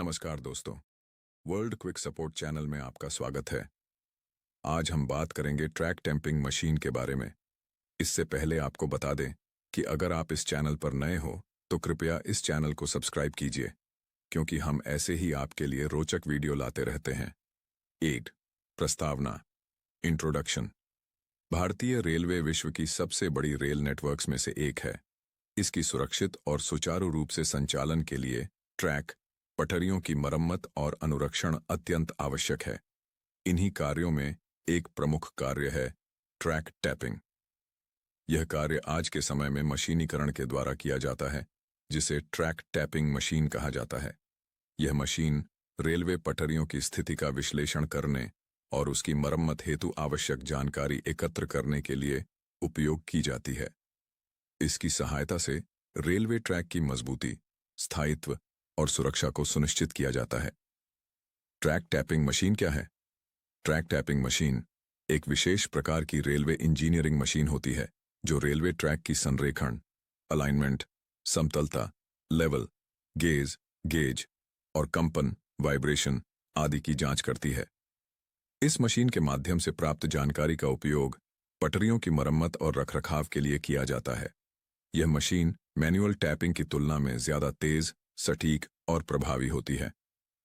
नमस्कार दोस्तों, world quick support channel में आपका स्वागत है। आज हम बात करेंगे ट्रैक टैपिंग मशीन के बारे में। इससे पहले आपको बता दें कि अगर आप इस चैनल पर नए हो तो कृपया इस चैनल को सब्सक्राइब कीजिए, क्योंकि हम ऐसे ही आपके लिए रोचक वीडियो लाते रहते हैं। 8 प्रस्तावना। इंट्रोडक्शन। भारतीय रेलवे विश्व की सबसे बड़ी रेल नेटवर्क्स में से एक है। इसकी सुरक्षित और सुचारू रूप से संचालन के लिए ट्रैक, पटरियों की मरम्मत और अनुरक्षण अत्यंत आवश्यक है। इन्हीं कार्यों में एक प्रमुख कार्य है ट्रैक टैपिंग। यह कार्य आज के समय में मशीनीकरण के द्वारा किया जाता है, जिसे ट्रैक टैपिंग मशीन कहा जाता है। यह मशीन रेलवे पटरियों की स्थिति का विश्लेषण करने और उसकी मरम्मत हेतु आवश्यक जानकारी एकत्र करने के लिए उपयोग की जाती है। इसकी सहायता से रेलवे ट्रैक की मजबूती, स्थायित्व और सुरक्षा को सुनिश्चित किया जाता है। ट्रैक टैपिंग मशीन क्या है? ट्रैक टैपिंग मशीन एक विशेष प्रकार की रेलवे इंजीनियरिंग मशीन होती है जो रेलवे ट्रैक की संरेखण, अलाइनमेंट, समतलता, लेवल, गेज और कंपन, वाइब्रेशन आदि की जांच करती है। इस मशीन के माध्यम से प्राप्त जानकारी का उपयोग पटरियों की मरम्मत और रखरखाव के लिए किया जाता है। यह मशीन मैनुअल टैपिंग की तुलना में ज्यादा तेज, सटीक और प्रभावी होती है।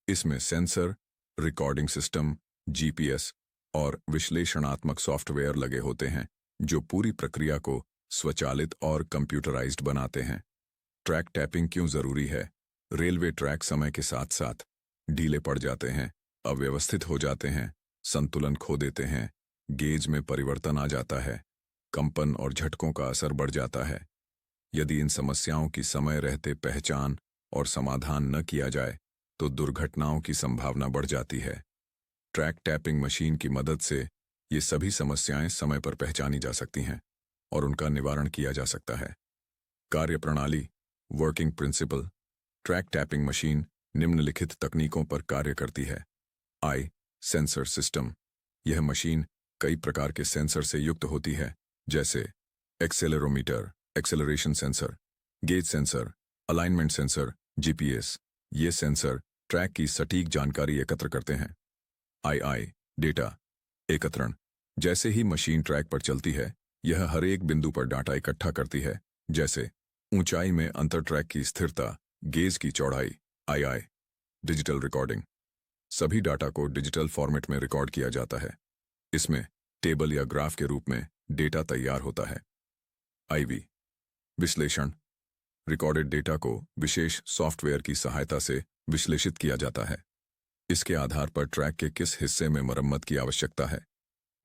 इसमें सेंसर, रिकॉर्डिंग सिस्टम, जीपीएस और विश्लेषणात्मक सॉफ्टवेयर लगे होते हैं जो पूरी प्रक्रिया को स्वचालित और कंप्यूटराइज्ड बनाते हैं। ट्रैक टैपिंग क्यों जरूरी है? रेलवे ट्रैक समय के साथ साथ ढीले पड़ जाते हैं, अव्यवस्थित हो जाते हैं, संतुलन खो देते हैं, गेज में परिवर्तन आ जाता है, कंपन और झटकों का असर बढ़ जाता है। यदि इन समस्याओं की समय रहते पहचान और समाधान न किया जाए तो दुर्घटनाओं की संभावना बढ़ जाती है। ट्रैक टैपिंग मशीन की मदद से ये सभी समस्याएं समय पर पहचानी जा सकती हैं और उनका निवारण किया जा सकता है। कार्यप्रणाली, working principle. Track tapping machine निम्नलिखित तकनीकों पर कार्य करती है। I sensor system. यह मशीन कई प्रकार के सेंसर से युक्त होती है, जैसे accelerometer, acceleration sensor, gauge sensor, alignment sensor, GPS. ये सेंसर ट्रैक की सटीक जानकारी एकत्र करते हैं। आई डेटा एकत्रण। जैसे ही मशीन ट्रैक पर चलती है, यह हर एक बिंदु पर डाटा इकट्ठा करती है, जैसे ऊंचाई में अंतर ट्रैक की स्थिरता, गेज की चौड़ाई। आई डिजिटल रिकॉर्डिंग। सभी डाटा को डिजिटल फॉर्मेट में रिकॉर्ड किया जाता है। इसमें टेबल या ग्राफ के रूप में डेटा तैयार होता है। आईवी विश्लेषण। रिकॉर्डेड डेटा को विशेष सॉफ्टवेयर की सहायता से विश्लेषित किया जाता है। इसके आधार पर ट्रैक के किस हिस्से में मरम्मत की आवश्यकता है,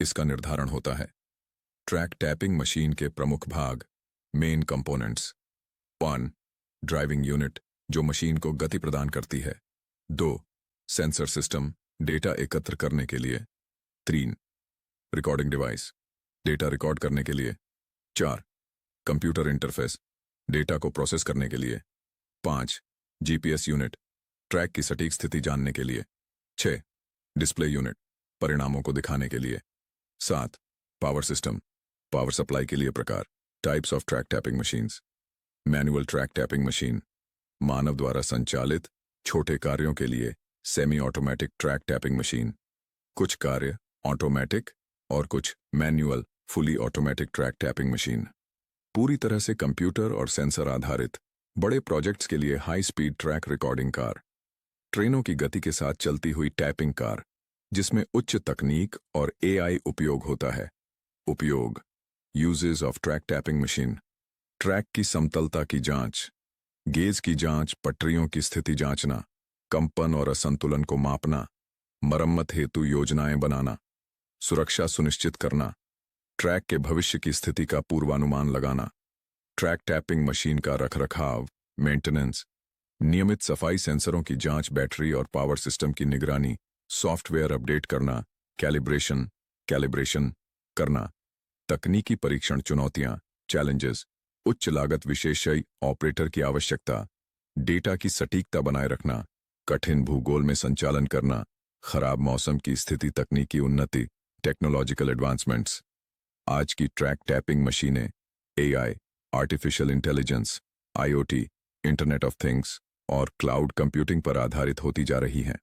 इसका निर्धारण होता है। ट्रैक टैपिंग मशीन के प्रमुख भाग, मेन कंपोनेंट्स। 1 ड्राइविंग यूनिट, जो मशीन को गति प्रदान करती है। 2 सेंसर सिस्टम, डेटा एकत्र करने के लिए। 3 रिकॉर्डिंग डिवाइस, डेटा रिकॉर्ड करने के लिए। 4 कंप्यूटर इंटरफेस, डेटा को प्रोसेस करने के लिए। 5 जीपीएस यूनिट, ट्रैक की सटीक स्थिति जानने के लिए। 6 डिस्प्ले यूनिट, परिणामों को दिखाने के लिए। 7 पावर सिस्टम, पावर सप्लाई के लिए प्रकार। Types of track tapping machines. Manual track tapping machine, मानव द्वारा संचालित छोटे कार्यों के लिए semi automatic track tapping machine. कुछ कार्य ऑटोमेटिक और कुछ manual fully automatic track tapping machine. पूरी तरह से कंप्यूटर और सेंसर आधारित बड़े प्रोजेक्ट्स के लिए high speed track recording car. ट्रेनों की गति के साथ चलती हुई टैपिंग कार, जिसमें उच्च तकनीक और एआई उपयोग होता है। उपयोग, uses of track tapping machine. Track की समतलता की जांच, गेज की जांच, पटरियों की स्थिति जांचना, कंपन और असंतुलन को मापना, मरम्मत हेतु योजनाएं बनाना, सुरक्षा सुनिश्चित करना, ट्रैक के भविष्य की स्थिति का पूर्वानुमान लगाना। ट्रैक टैपिंग मशीन का रखरखाव, मेंटेनेंस, नियमित सफाई, सेंसरों की जांच, बैटरी और पावर सिस्टम की निगरानी, सॉफ्टवेयर अपडेट करना, कैलिब्रेशन करना। तकनीकी परीक्षण, चुनौतियां, चैलेंजेस, उच्च लागत, विशेषज्ञ ऑपरेटर की आवश्यकता, डेटा की सटीकता बनाए रखना, कठिन भूगोल में संचालन करना, खराब मौसम की स्थिति, तकनीकी उन्नति, टेक्नोलॉजिकल एडवांसमेंट्स। आज की ट्रैक टैपिंग मशीनें AI, artificial intelligence, IoT, internet of things और क्लाउड कंप्यूटिंग पर आधारित होती जा रही हैं।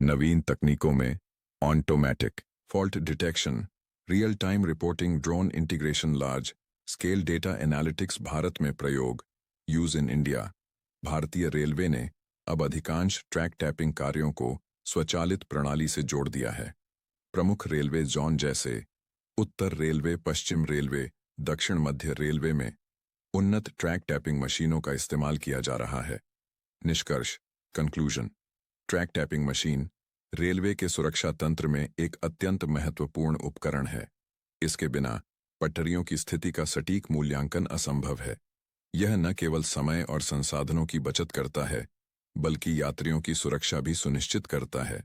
नवीन तकनीकों में automatic fault detection, real time reporting, drone integration, large scale data analytics Bharat में प्रयोग, यूज इन इंडिया। भारतीय रेलवे ने अब अधिकांश ट्रैक टैपिंग कार्यों को स्वचालित प्रणाली से जोड़ दिया है। प्रमुख रेलवे जोन जैसे उत्तर रेलवे, पश्चिम रेलवे, दक्षिण मध्य रेलवे में उन्नत ट्रैक टैपिंग मशीनों का इस्तेमाल किया जा रहा है। निष्कर्ष, conclusion, track tapping machine railway के सुरक्षा तंत्र में एक अत्यंत महत्वपूर्ण उपकरण है। इसके बिना पटरियों की स्थिति का सटीक मूल्यांकन असंभव है। यह न केवल समय और संसाधनों की बचत करता है, बल्कि यात्रियों की सुरक्षा भी सुनिश्चित करता है।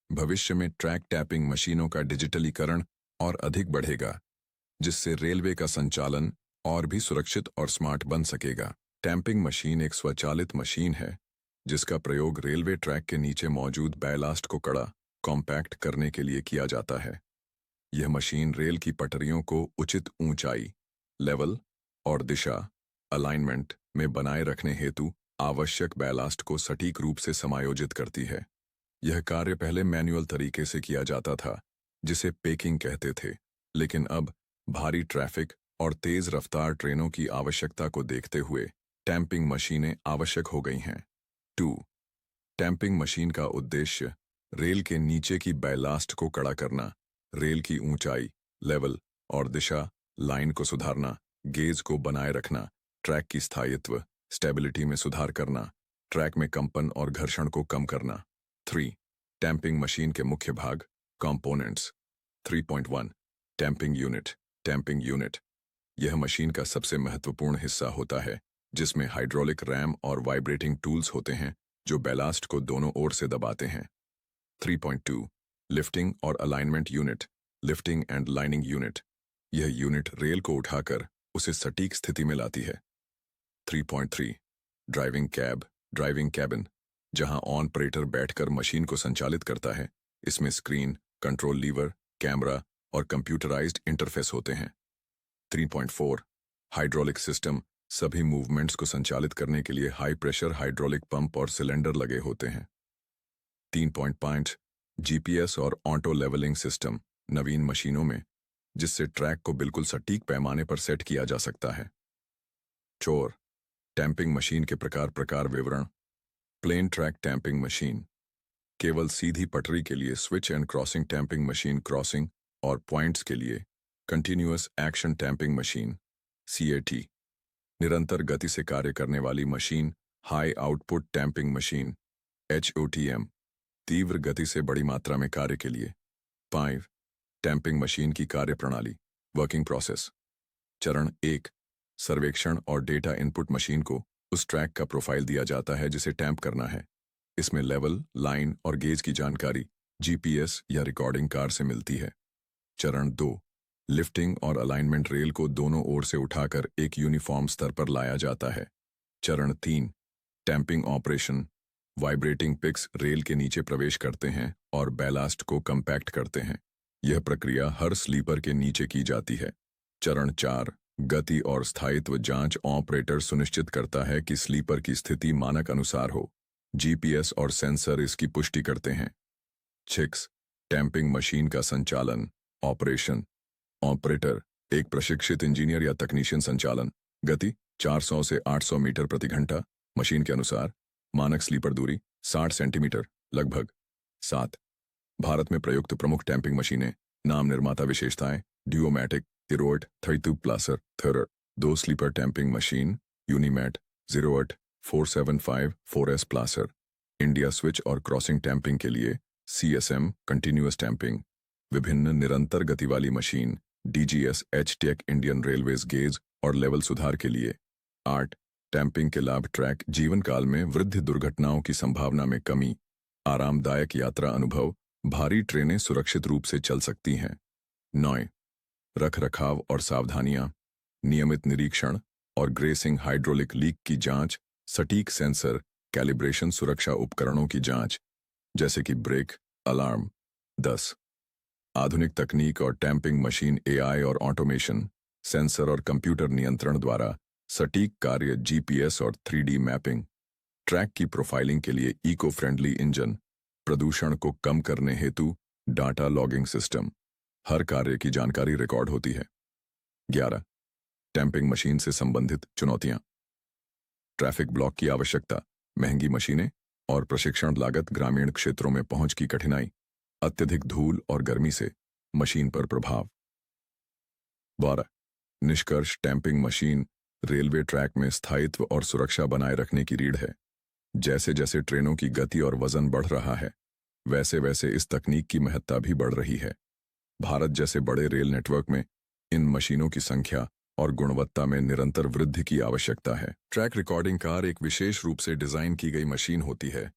भविष्य में ट्रैक टैपिंग मशीनों का डिजिटलीकरण और अधिक बढ़ेगा, जिससे रेलवे का संचालन और भी सुरक्षित और स्मार्ट बन सकेगा। टैंपिंग मशीन एक स्वचालित मशीन है जिसका प्रयोग रेलवे ट्रैक के नीचे मौजूद बैलास्ट को कड़ा, कॉम्पैक्ट करने के लिए किया जाता है। यह मशीन रेल की पटरियों को उचित ऊंचाई, लेवल और दिशा, अलाइनमेंट में बनाए रखने हेतु आवश्यक बैलास्ट को सटीक रूप से समायोजित करती है। यह कार्य पहले मैन्युअल तरीके से किया जाता था, जिसे पेकिंग कहते थे, लेकिन अब भारी ट्रैफिक और तेज रफ्तार ट्रेनों की आवश्यकता को देखते हुए टैंपिंग मशीनें आवश्यक हो गई हैं। 2. टैंपिंग मशीन का उद्देश्य रेल के नीचे की बैलास्ट को कड़ा करना, रेल की ऊंचाई, लेवल और दिशा लाइन को सुधारना, गेज को बनाए रखना, ट्रैक की स्थायित्व, स्टेबिलिटी में सुधार करना, ट्रैक में कंपन और घर्षण को कम करना। 3. टैंपिंग मशीन के मुख्य भाग, components. 3.1 tamping unit. Tamping unit यह मशीन का सबसे महत्वपूर्ण हिस्सा होता है, जिसमें हाइड्रोलिक रैम और वाइब्रेटिंग टूल्स होते हैं जो बैलास्ट को दोनों ओर से दबाते हैं। 3.2 लिफ्टिंग और alignment unit. Lifting and lining unit यह यूनिट रेल को उठाकर उसे सटीक स्थिति में लाती है। 3.3 ड्राइविंग कैबिन, जहां ऑपरेटर बैठकर मशीन को संचालित करता है। इसमें स्क्रीन, कंट्रोल लीवर, कैमरा और कंप्यूटराइज्ड इंटरफेस होते हैं। 3.4 हाइड्रोलिक सिस्टम, सभी मूवमेंट्स को संचालित करने के लिए हाई प्रेशर हाइड्रोलिक पंप और सिलेंडर लगे होते हैं। 3.5 जीपीएस और ऑटो लेवलिंग सिस्टम, नवीन मशीनों में, जिससे ट्रैक को बिल्कुल सटीक पैमाने पर सेट किया जा सकता है। 4 टैंपिंग मशीन के प्रकार विवरण। प्लेन ट्रैक टैंपिंग मशीन, केवल सीधी पटरी के लिए switch and crossing tamping machine, crossing और पॉइंट्स के लिए continuous action tamping machine, CAT. निरंतर गति से कार्य करने वाली machine, high output tamping machine, HOTM, तीव्र गति से बड़ी मात्रा में कार्य के लिए। 5 टैंपिंग मशीन की कार्यप्रणाली, वर्किंग प्रोसेस। चरण 1 सर्वेक्षण और डेटा इनपुट। मशीन को उस ट्रैक का प्रोफाइल दिया जाता है जिसे टैंप करना है। इसमें लेवल, लाइन और गेज की जानकारी जीपीएस या रिकॉर्डिंग कार से मिलती है। चरण 2 लिफ्टिंग और अलाइनमेंट, रेल को दोनों ओर से उठाकर एक यूनिफॉर्म स्तर पर लाया जाता है। चरण 3 tamping operation, vibrating picks rail के नीचे प्रवेश करते हैं और बैलास्ट को कंपैक्ट करते हैं। यह प्रक्रिया हर स्लीपर के नीचे की जाती है। चरण 4 गति और स्थायित्व जांच, ऑपरेटर सुनिश्चित करता है कि स्लीपर की स्थिति मानक अनुसार हो। जीपीएस और सेंसर इसकी पुष्टि करते हैं। 6 टैंपिंग मशीन का संचालन, ऑपरेशन। ऑपरेटर, एक प्रशिक्षित इंजीनियर या तकनीशियन। संचालन, गति 400 से 800 मीटर प्रति घंटा मशीन के अनुसार। मानक स्लीपर दूरी 60 सेंटीमीटर लगभग। 7 भारत में प्रयुक्त प्रमुख टैंपिंग मशीनें। नाम, निर्माता, विशेषताएं। Duomatic, Theurer, 32 Plasser, third. 2 sleeper tamping machine, Unimat, 08 475 4S Plasser. India switch और क्रॉसिंग टैंपिंग के लिए सीएसएम, कंटिन्यूअस टैंपिंग। विभिन्न निरंतर गति वाली मशीन, डीजीएस, एचटेक, इंडियन रेलवेज, गेज और लेवल सुधार के लिए। 8 टैंपिंग के लाभ, ट्रैक जीवन काल में वृद्धि, दुर्घटनाओं की संभावना में कमी, आरामदायक यात्रा अनुभव, भारी ट्रेनें सुरक्षित रूप से चल सकती हैं। 9 रख रखाव और सावधानियां, नियमित निरीक्षण और ग्रेसिंग, हाइड्रोलिक लीक की जांच, सटीक सेंसर, कैलिब्रेशन, सुरक्षा उपकरणों की जांच जैसे कि ब्रेक, अलार्म। 10 आधुनिक तकनीक और टैंपिंग मशीन, एआई और ऑटोमेशन, सेंसर और कंप्यूटर नियंत्रण द्वारा सटीक कार्य, जीपीएस और 3D मैपिंग। ट्रैक की प्रोफाइलिंग के लिए इको फ्रेंडली इंजन, प्रदूषण को कम करने हेतु डाटा लॉगिंग सिस्टम, हर कार्य की जानकारी रिकॉर्ड होती है। 11. टैंपिंग मशीन से संबंधित चुनौतियां। ट्रैफिक ब्लॉक की आवश्यकता, महंगी मशीनें और प्रशिक्षण लागत, ग्रामीण क्षेत्रों में पहुंच की कठिनाई, अत्यधिक धूल और गर्मी से मशीन पर प्रभाव। 12. निष्कर्ष, टैंपिंग मशीन रेलवे ट्रैक में स्थायित्व और सुरक्षा बनाए रखने की रीढ़ है। जैसे जैसे ट्रेनों की गति और वजन बढ़ रहा है, वैसे वैसे इस तकनीक की महत्ता भी बढ़ रही है। भारत जैसे बड़े रेल नेटवर्क में इन मशीनों की संख्या और गुणवत्ता में निरंतर वृद्धि की आवश्यकता है। ट्रैक रिकॉर्डिंग कार एक विशेष रूप से डिजाइन की गई मशीन होती है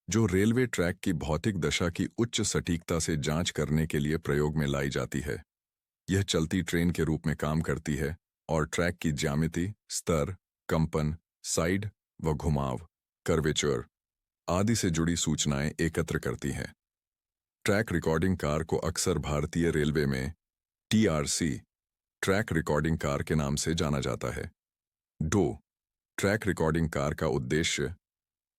जो रेलवे ट्रैक की भौतिक दशा की उच्च सटीकता से जांच करने के लिए प्रयोग में लाई जाती है। यह चलती ट्रेन के रूप में काम करती है और ट्रैक की ज्यामिति, स्तर, कंपन, साइड व घुमाव, कर्वेचर आदि से जुड़ी सूचनाएं एकत्र करती है। ट्रैक रिकॉर्डिंग कार को अक्सर भारतीय रेलवे में TRC ट्रैक रिकॉर्डिंग कार के नाम से जाना जाता है। 2. ट्रैक रिकॉर्डिंग कार का उद्देश्य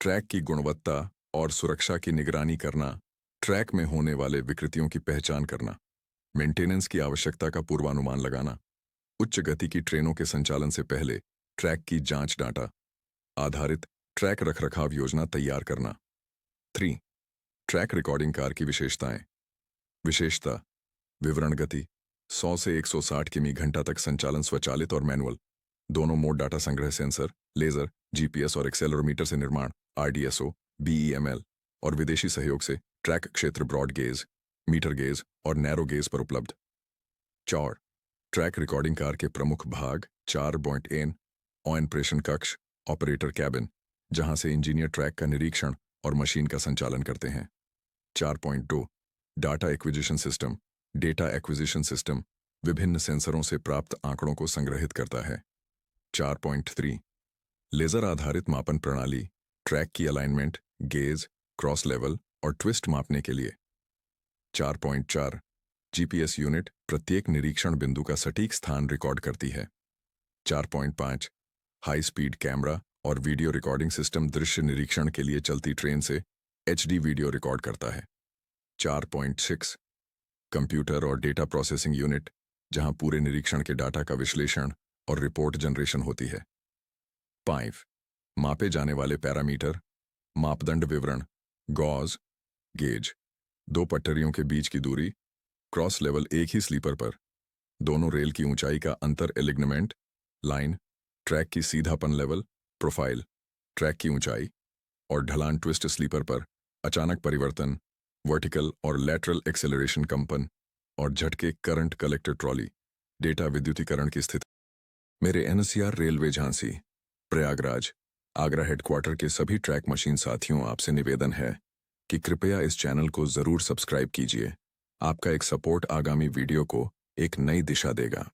ट्रैक की गुणवत्ता और सुरक्षा की निगरानी करना, ट्रैक में होने वाले विकृतियों की पहचान करना, मेंटेनेंस की आवश्यकता का पूर्वानुमान लगाना, उच्च गति की ट्रेनों के संचालन से पहले ट्रैक की जांच, डाटा आधारित ट्रैक रखरखाव योजना तैयार करना। 3. ट्रैक रिकॉर्डिंग कार की विशेषताएं। विशेषता: विवरण गति 100 से 160 किमी घंटा तक, संचालन स्वचालित और मैनुअल, दोनों मोड, डाटा संग्रह, सेंसर, लेजर, GPS और एक्सेलेरोमीटर से निर्माण, RDSO, BEML और विदेशी सहयोग से ट्रैक क्षेत्र ब्रॉड गेज, मीटर गेज और नैरो गेज पर उपलब्ध। 4. ट्रैक रिकॉर्डिंग कार के प्रमुख भाग 4.1 ऑपरेशन कक्ष, ऑपरेटर कैबिन, जहां से इंजीनियर ट्रैक का निरीक्षण और मशीन का संचालन करते हैं। 4.2 data acquisition system, data acquisition system विभिन्न सेंसरों से प्राप्त आंकड़ों को संग्रहित करता है। 4.3 लेजर आधारित मापन प्रणाली, ट्रैक की अलाइनमेंट, गेज, क्रॉस लेवल और ट्विस्ट मापने के लिए। 4.4 GPS यूनिट प्रत्येक निरीक्षण बिंदु का सटीक स्थान रिकॉर्ड करती है। 4.5 हाई स्पीड कैमरा और वीडियो रिकॉर्डिंग सिस्टम दृश्य निरीक्षण के लिए चलती ट्रेन से HD वीडियो रिकॉर्ड करता है। 4.6 कंप्यूटर और डेटा प्रोसेसिंग यूनिट, जहां पूरे निरीक्षण के डाटा का विश्लेषण और रिपोर्ट जनरेशन होती है। 5 मापे जाने वाले पैरामीटर, मापदंड विवरण, गॉज, गेज, दो पटरियों के बीच की दूरी, क्रॉस लेवल एक ही स्लीपर पर, दोनों रेल की ऊंचाई का अंतर, एलिग्नमेंट, लाइन, ट्रैक की सीधापन लेवल, प्रोफाइल, ट्रैक की ऊंचाई और ढलान, ट्विस्ट स्लीपर पर, अचानक परिवर्तन, वर्टिकल और लैटरल एक्सेलरेशन, कंपन और झटके, करंट, कलेक्टर ट्रॉली, डेटा विद्युतीकरण की स्थिति। मेरे NCR railway Jhansi, Prayagraj, Agra headquarter के सभी ट्रैक मशीन साथियों, आपसे निवेदन है कि कृपया इस चैनल को जरूर सब्सक्राइब कीजिए। आपका एक सपोर्ट आगामी वीडियो को एक नई दिशा देगा।